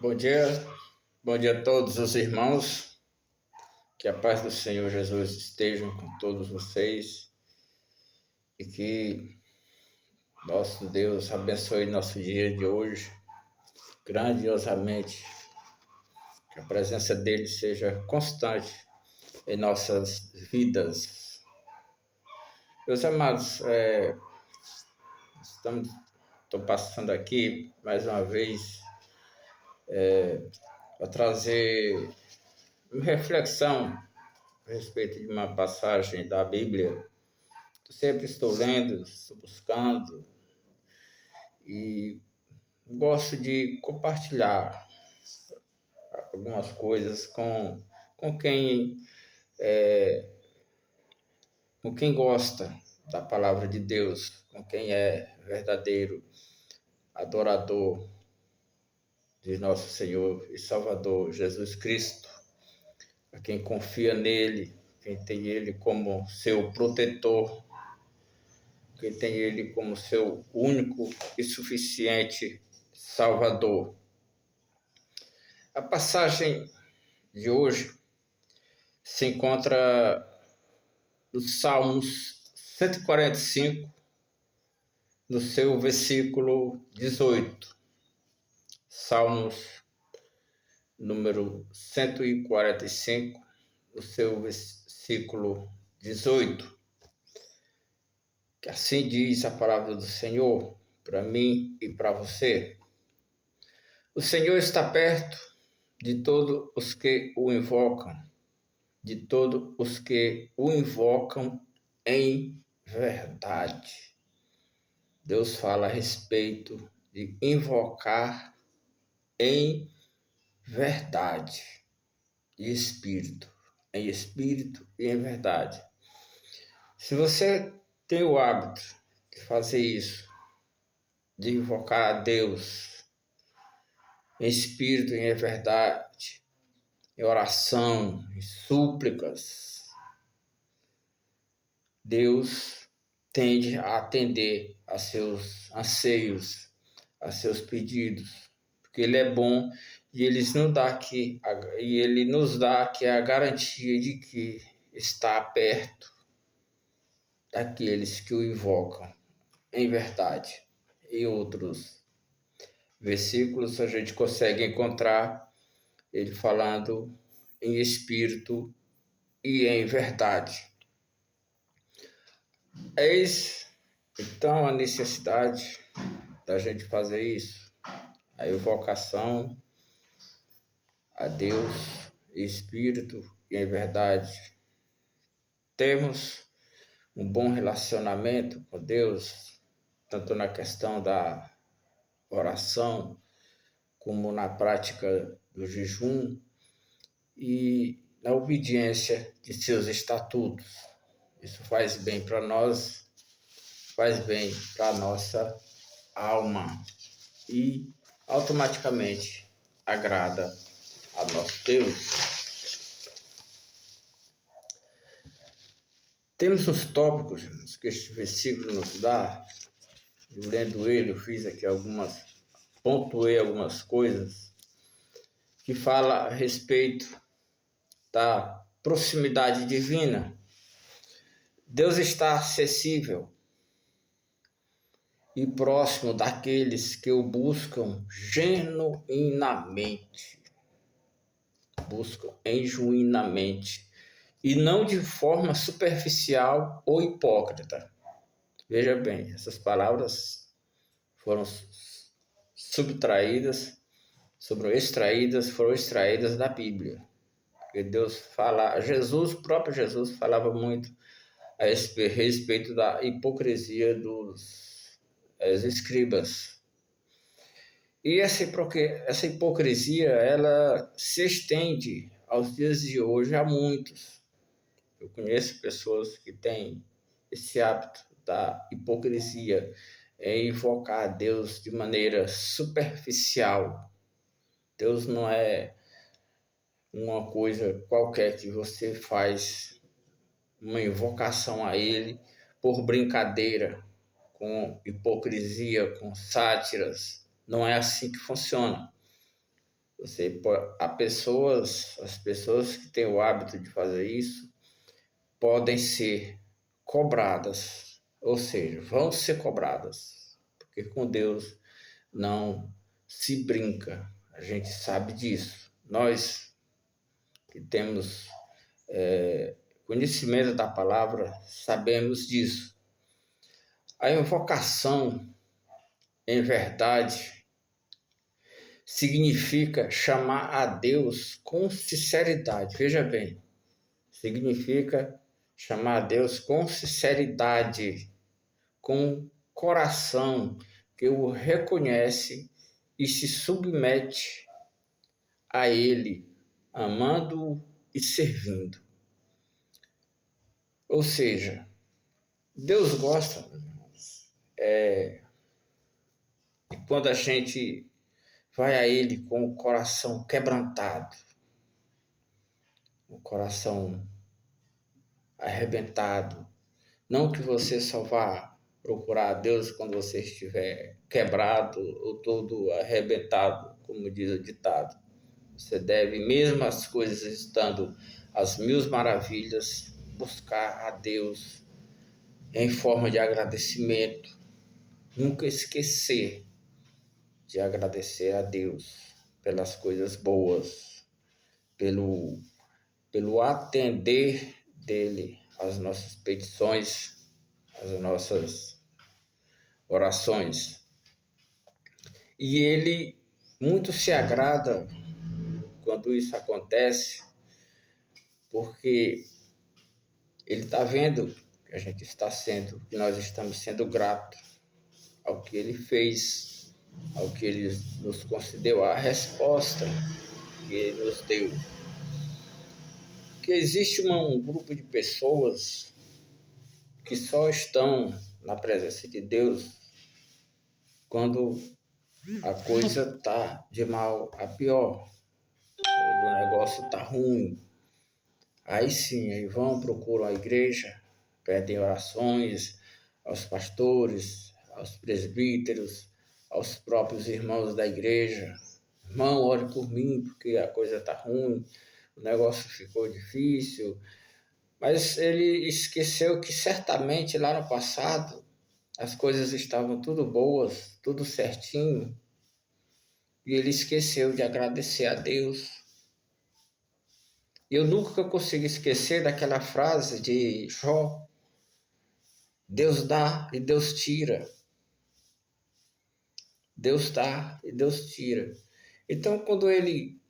Bom dia a todos os irmãos, que a paz do Senhor Jesus esteja com todos vocês e que nosso Deus abençoe nosso dia de hoje grandiosamente, que a presença dele seja constante em nossas vidas. Meus amados, estou passando aqui mais uma vez para trazer uma reflexão a respeito de uma passagem da Bíblia. Sempre estou lendo, estou buscando e gosto de compartilhar algumas coisas com quem com quem gosta da palavra de Deus, com quem é verdadeiro adorador de nosso Senhor e Salvador Jesus Cristo, a quem confia nele, quem tem ele como seu protetor, quem tem ele como seu único e suficiente Salvador. A passagem de hoje se encontra nos Salmos 145, no seu versículo 18. Salmos número 145, no seu versículo 18. Que assim diz a palavra do Senhor para mim e para você. O Senhor está perto de todos os que o invocam, de todos os que o invocam em verdade. Deus fala a respeito de invocar em verdade e espírito, em espírito e em verdade. Se você tem o hábito de fazer isso, de invocar a Deus em espírito e em verdade, em oração, em súplicas, Deus tende a atender a seus anseios, a seus pedidos, porque Ele é bom e Ele nos dá aqui a garantia de que está perto daqueles que o invocam em verdade. Em outros versículos a gente consegue encontrar Ele falando em espírito e em verdade. Eis então a necessidade da gente fazer isso, a invocação a Deus, espírito e em verdade. Temos um bom relacionamento com Deus, tanto na questão da oração, como na prática do jejum e na obediência de seus estatutos. Isso faz bem para nós, faz bem para a nossa alma e automaticamente agrada a nosso Deus. Temos uns tópicos que este versículo nos dá. Eu, lendo ele, eu fiz aqui pontuei algumas coisas que fala a respeito da proximidade divina. Deus está acessível e próximo daqueles que o buscam genuinamente. E não de forma superficial ou hipócrita. Veja bem, essas palavras foram foram extraídas da Bíblia. Porque Deus fala, o próprio Jesus falava muito a respeito da hipocrisia dos escribas. E essa hipocrisia, ela se estende aos dias de hoje a muitos. Eu conheço pessoas que têm esse hábito da hipocrisia, em invocar a Deus de maneira superficial. Deus não é uma coisa qualquer que você faz uma invocação a Ele por brincadeira, com hipocrisia, com sátiras. Não é assim que funciona. As pessoas que têm o hábito de fazer isso podem ser cobradas, ou seja, vão ser cobradas, porque com Deus não se brinca, a gente sabe disso. Nós que temos conhecimento da palavra, sabemos disso. A invocação, em verdade, significa chamar a Deus com sinceridade. Veja bem, significa chamar a Deus com sinceridade, com coração que o reconhece e se submete a Ele, amando-o e servindo. Ou seja, Deus gosta quando a gente vai a Ele com o coração quebrantado, o coração arrebentado. Não que você só vá procurar a Deus quando você estiver quebrado ou todo arrebentado, como diz o ditado. Você deve, mesmo as coisas estando às mil maravilhas, buscar a Deus em forma de agradecimento. Nunca esquecer de agradecer a Deus pelas coisas boas, pelo atender dele às nossas petições, às nossas orações. E ele muito se agrada quando isso acontece, porque ele está vendo que a gente está sendo, que nós estamos sendo gratos ao que ele fez, ao que ele nos concedeu, a resposta que ele nos deu. Que existe um grupo de pessoas que só estão na presença de Deus quando a coisa está de mal a pior, quando o negócio está ruim. Aí sim, aí vão, procuram a igreja, pedem orações aos pastores, aos presbíteros, aos próprios irmãos da igreja. Irmão, ore por mim, porque a coisa está ruim, o negócio ficou difícil. Mas ele esqueceu que certamente lá no passado as coisas estavam tudo boas, tudo certinho, e ele esqueceu de agradecer a Deus. Eu nunca consegui esquecer daquela frase de Jó: Deus dá e Deus tira. Deus dá e Deus tira. Então, quando ele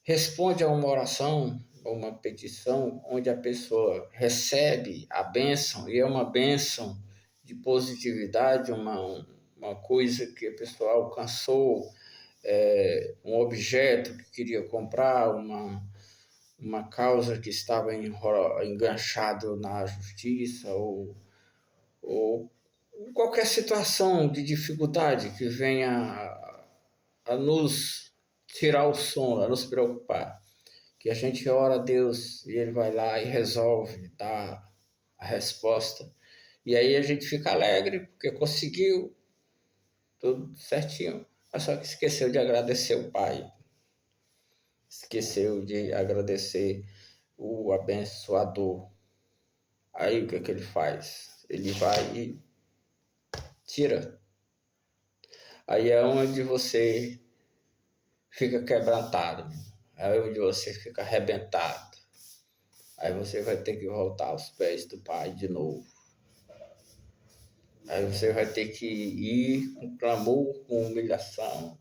responde a uma oração, a uma petição, onde a pessoa recebe a bênção, e é uma bênção de positividade, uma coisa que a pessoa alcançou, um objeto que queria comprar, uma causa que estava enganchado na justiça, ou qualquer situação de dificuldade que venha a nos tirar o sono, a nos preocupar. Que a gente ora a Deus e Ele vai lá e resolve, dá a resposta. E aí a gente fica alegre porque conseguiu tudo certinho, mas só que esqueceu de agradecer o Pai, esqueceu de agradecer o abençoador. Aí o que ele faz? Ele vai e tira. Aí é onde você fica quebrantado, é onde você fica arrebentado. Aí você vai ter que voltar aos pés do Pai de novo. Aí você vai ter que ir com clamor, com humilhação,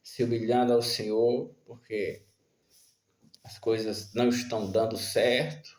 se humilhando ao Senhor, porque as coisas não estão dando certo,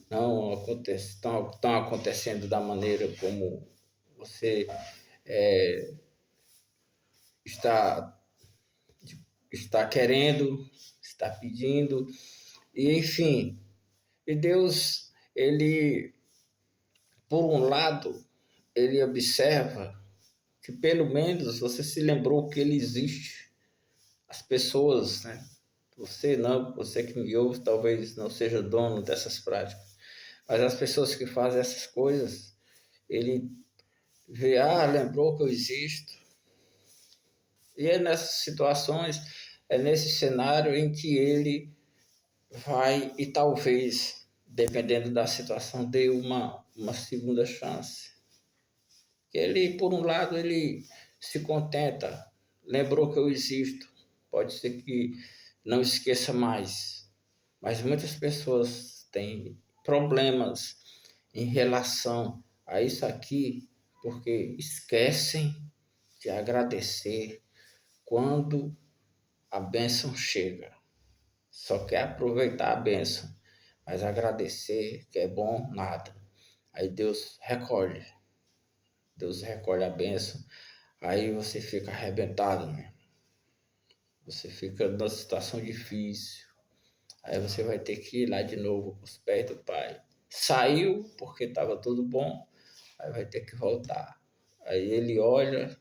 não estão acontecendo da maneira como você está, está querendo, está pedindo, e enfim. E Deus, Ele, por um lado, Ele observa que pelo menos você se lembrou que Ele existe. As pessoas, né? Você não, você que me ouve, talvez não seja dono dessas práticas, mas as pessoas que fazem essas coisas, Ele vê, lembrou que eu existo. E é nessas situações é nesse cenário em que ele vai e talvez, dependendo da situação, dê uma segunda chance. Ele, por um lado, ele se contenta, lembrou que eu existo, pode ser que não esqueça mais, mas muitas pessoas têm problemas em relação a isso aqui, porque esquecem de agradecer quando a bênção chega. Só quer aproveitar a bênção, mas agradecer que é bom, nada. Aí Deus recolhe a bênção, aí você fica arrebentado, né? Você fica numa situação difícil, aí você vai ter que ir lá de novo os pés do Pai. Saiu porque estava tudo bom, aí vai ter que voltar. Aí ele olha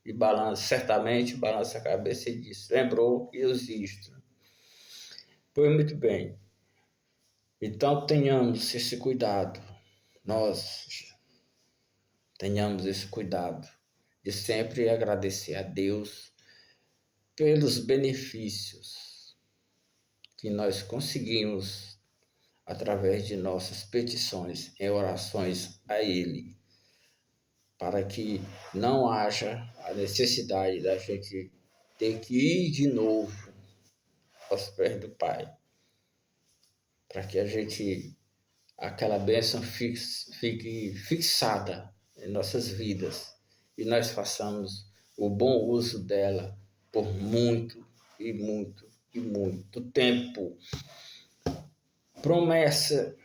e balança, certamente balança a cabeça e diz: lembrou que eu existo. Pois muito bem. Então tenhamos esse cuidado, nós tenhamos esse cuidado de sempre agradecer a Deus pelos benefícios que nós conseguimos através de nossas petições em orações a Ele, para que não haja a necessidade da gente ter que ir de novo aos pés do Pai, para que a gente aquela bênção fique fixada em nossas vidas e nós façamos o bom uso dela por muito e muito e muito tempo. Promessa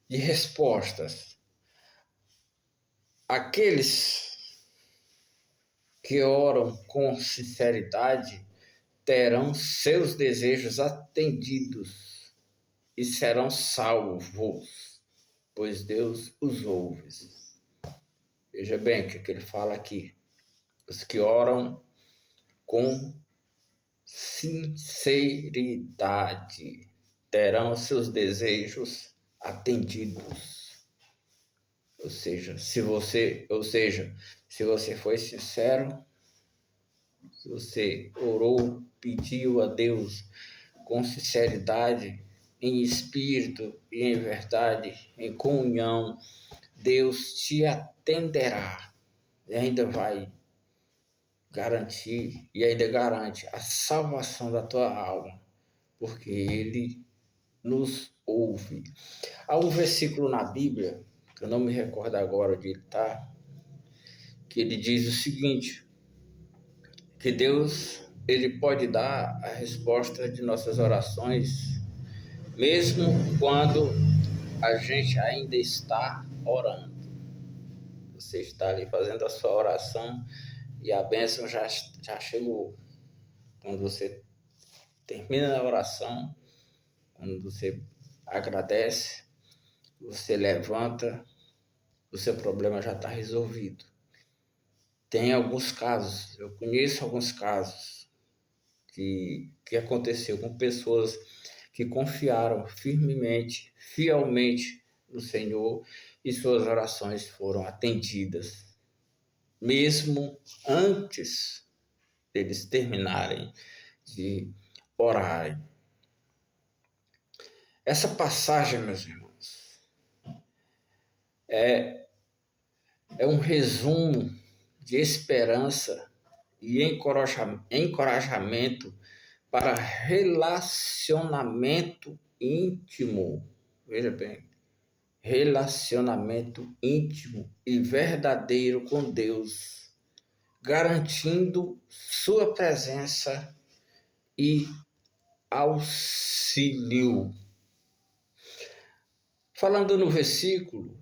de respostas. Aqueles que oram com sinceridade terão seus desejos atendidos e serão salvos, pois Deus os ouve. Veja bem o que ele fala aqui. Os que oram com sinceridade terão seus desejos atendidos. Ou seja, se você foi sincero, se você orou, pediu a Deus com sinceridade, em espírito e em verdade, em comunhão, Deus te atenderá e ainda vai garantir e ainda garante a salvação da tua alma, porque Ele nos ouve. Há um versículo na Bíblia, que eu não me recordo agora onde ele está, que ele diz o seguinte, que Deus ele pode dar a resposta de nossas orações, mesmo quando a gente ainda está orando. Você está ali fazendo a sua oração e a bênção já chegou. Quando você termina a oração, quando você agradece, você levanta, o seu problema já está resolvido. Tem alguns casos, eu conheço alguns casos que aconteceu com pessoas que confiaram firmemente, fielmente no Senhor e suas orações foram atendidas, mesmo antes deles terminarem de orarem. Essa passagem, meus irmãos, é um resumo de esperança e encorajamento para relacionamento íntimo. Veja bem, relacionamento íntimo e verdadeiro com Deus, garantindo sua presença e auxílio. Falando no versículo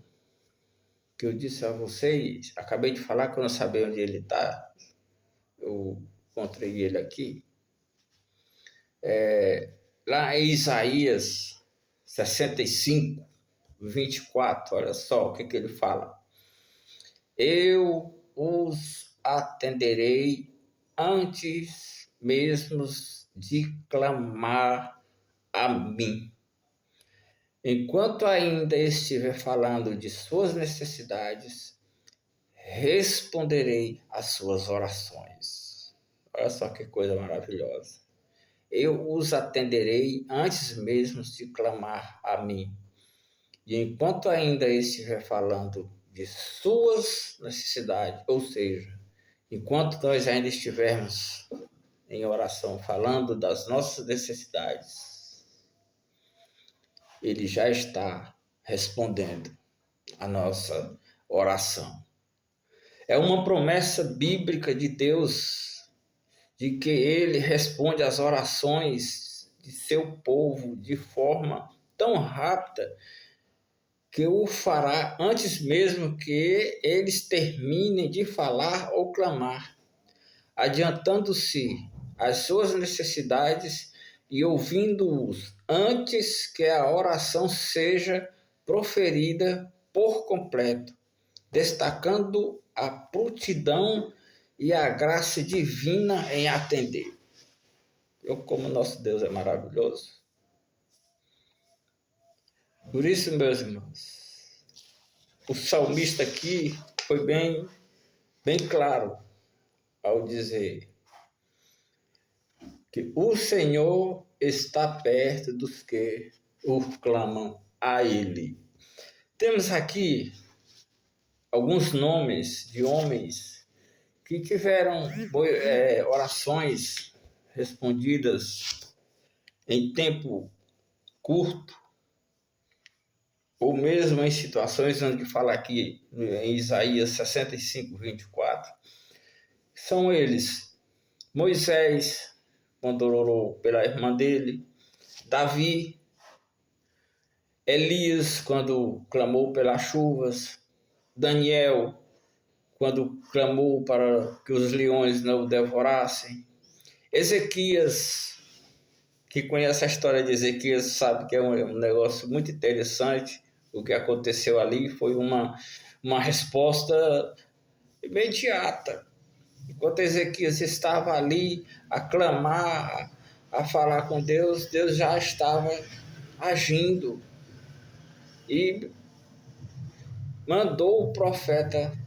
que eu disse a vocês, acabei de falar que eu não sabia onde ele está, eu encontrei ele aqui, lá em Isaías 65, 24, olha só o que ele fala. Eu os atenderei antes mesmo de clamar a mim. Enquanto ainda estiver falando de suas necessidades, responderei às suas orações. Olha só que coisa maravilhosa. Eu os atenderei antes mesmo de clamar a mim. E enquanto ainda estiver falando de suas necessidades, ou seja, enquanto nós ainda estivermos em oração falando das nossas necessidades, Ele já está respondendo a nossa oração. É uma promessa bíblica de Deus de que Ele responde às orações de seu povo de forma tão rápida que o fará antes mesmo que eles terminem de falar ou clamar, adiantando-se às suas necessidades e ouvindo-os antes que a oração seja proferida por completo, destacando a prontidão e a graça divina em atender. Como nosso Deus é maravilhoso. Por isso, meus irmãos, o salmista aqui foi bem claro ao dizer que o Senhor está perto dos que o clamam a Ele. Temos aqui alguns nomes de homens que tiveram orações respondidas em tempo curto, ou mesmo em situações onde fala aqui em Isaías 65, 24, são eles: Moisés, quando orou pela irmã dele; Davi; Elias, quando clamou pelas chuvas; Daniel, quando clamou para que os leões não o devorassem; Ezequias, que conhece a história de Ezequias, sabe que é um negócio muito interessante. O que aconteceu ali foi uma resposta imediata. Enquanto Ezequias estava ali a clamar, a falar com Deus, Deus já estava agindo e mandou o profeta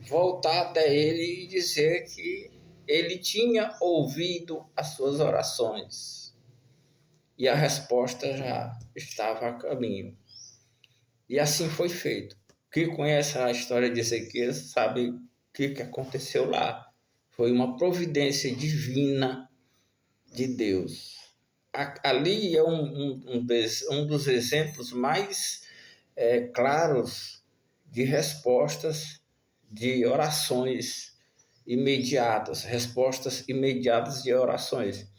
voltar até ele e dizer que ele tinha ouvido as suas orações e a resposta já estava a caminho. E assim foi feito. Quem conhece a história de Ezequias sabe o que aconteceu lá. Foi uma providência divina de Deus. Ali é um dos exemplos mais claros de respostas de orações imediatas, respostas imediatas de orações.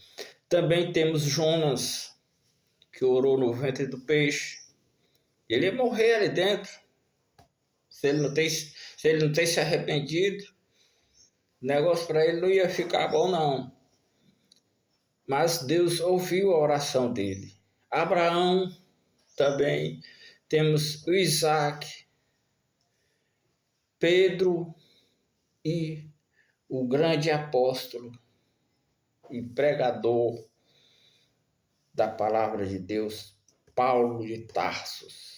Também temos Jonas, que orou no ventre do peixe. Ele ia morrer ali dentro. Se ele não tem se arrependido, o negócio para ele não ia ficar bom, não. Mas Deus ouviu a oração dele. Abraão também. Temos o Isaac, Pedro e o grande apóstolo e pregador da palavra de Deus, Paulo de Tarsos.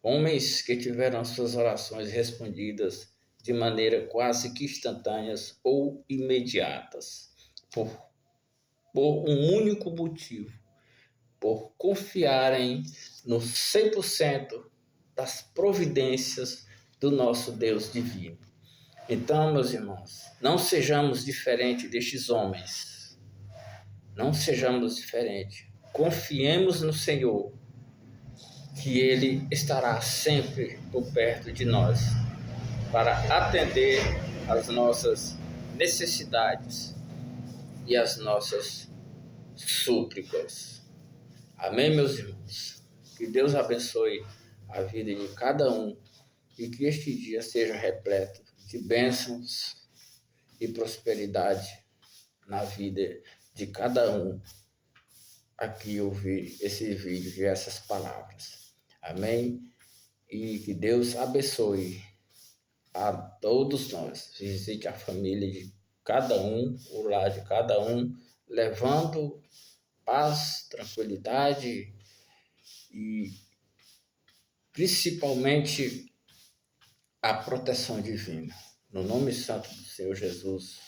Homens que tiveram suas orações respondidas de maneira quase que instantâneas ou imediatas, por um único motivo: por confiarem no 100% das providências do nosso Deus divino. Então, meus irmãos, não sejamos diferentes destes homens. Não sejamos diferentes. Confiemos no Senhor, que Ele estará sempre por perto de nós para atender às nossas necessidades e às nossas súplicas. Amém, meus irmãos? Que Deus abençoe a vida de cada um e que este dia seja repleto de bênçãos e prosperidade na vida de cada um aqui ouvir esse vídeo e essas palavras. Amém? E que Deus abençoe a todos nós. Visite a família de cada um, o lar de cada um, levando paz, tranquilidade e principalmente a proteção divina. No nome santo do Senhor Jesus.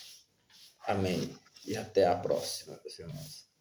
Amém. E até a próxima, meus irmãos.